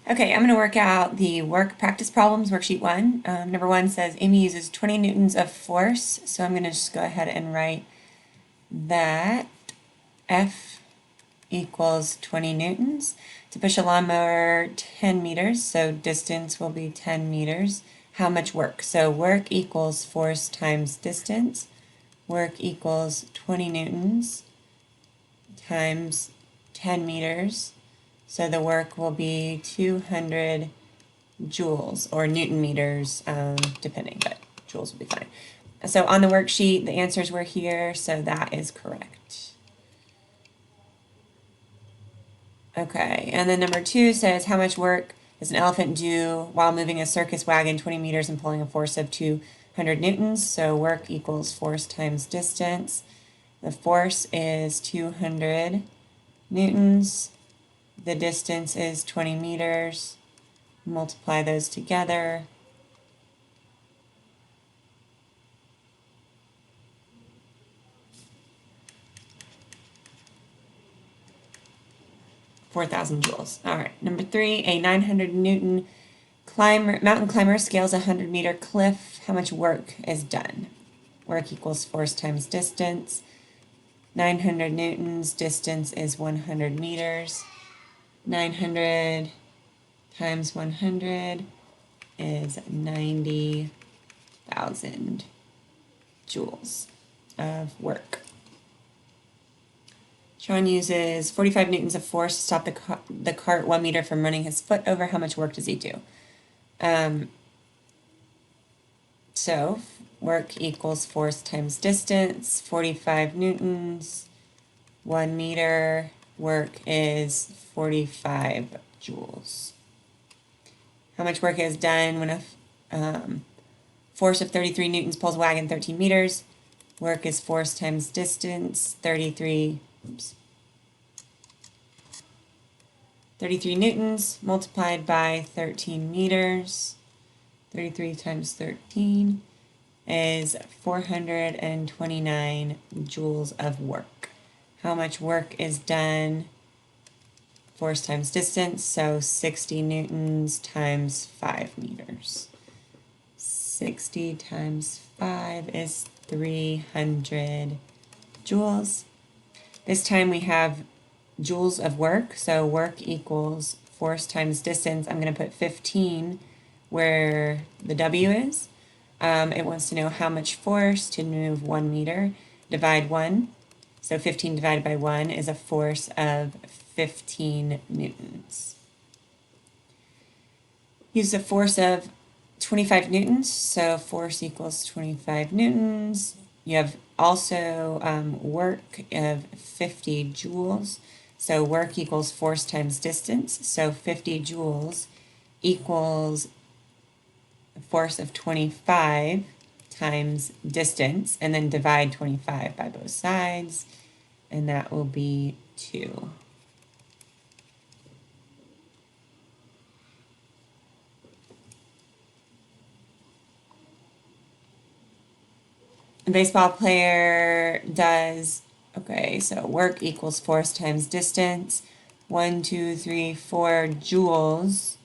Okay, I'm going to work out the work practice problems, worksheet 1. Number 1 says Amy uses 20 newtons of force, so I'm going to just go ahead and write that F equals 20 newtons. To push a lawnmower 10 meters, so distance will be 10 meters. How much work? So work equals force times distance. Work equals 20 newtons times 10 meters. So the work will be 200 joules or Newton meters, depending, but joules will be fine. So on the worksheet, the answers were here, so that is correct. Okay, and then number 2 says, how much work does an elephant do while moving a circus wagon 20 meters and pulling a force of 200 newtons? So work equals force times distance. The force is 200 newtons. The distance is 20 meters. Multiply those together. (4,000 joules. All right, number 3, a 900 Newton mountain climber scales a 100-meter cliff. How much work is done? Work equals force times distance. 900 newtons, distance is 100 meters. 900 times 100 is 90,000 joules of work. Sean uses 45 newtons of force to stop the cart 1 meter from running his foot over. How much work does he do? So work equals force times distance. 45 newtons, 1 meter. Work is 45 joules. How much work is done when a force of 33 newtons pulls a wagon 13 meters? Work is force times distance. 33 newtons multiplied by 13 meters. 33 times 13 is 429 joules of work. How much work is done? Force times distance, so 60 newtons times 5 meters. 60 times 5 is 300 joules. This time we have joules of work, so work equals force times distance. I'm going to put 15 where the W is. It wants to know how much force to move 1 meter. Divide 1. So 15 divided by 1 is a force of 15 newtons. Use a force of 25 newtons, so force equals 25 newtons. You have also work of 50 joules. So work equals force times distance. So 50 joules equals a force of 25 times distance, and then divide 25 by both sides, and that will be 2. A baseball player does, okay, so work equals force times distance. 1, 2, 3, 4 joules.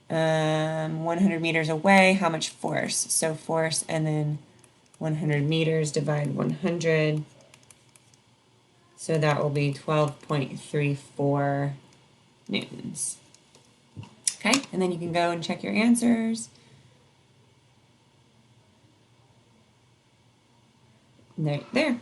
100 meters away, how much force? So force and then 100 meters, divide 100. So that will be 12.34 newtons. Okay, and then you can go and check your answers. There.